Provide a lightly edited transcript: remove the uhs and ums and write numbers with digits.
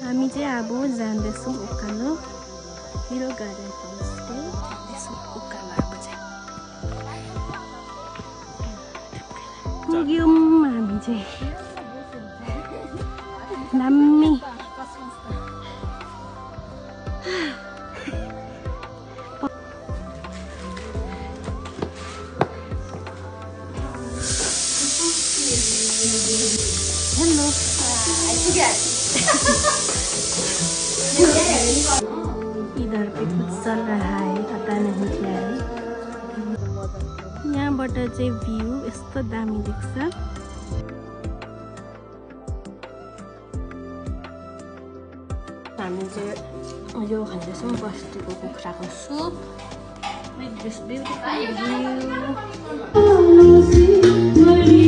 हामी चाहिँ अब जाँदैछौँ उकालो हिरो गार्डन होमस्टे जाँदैछौँ उकालो अब चाहिँ पुग्यौँ हामी चाहिँ दामी हेलो इधर पे कुछ चल रहा है पता नहीं क्या है यहाँबाट चाहिँ भ्यू यस्तो दामी देख्छ हामी चाहिँ यो खाँदैछौँ बस्तीको कुखुराको soup with this beautiful view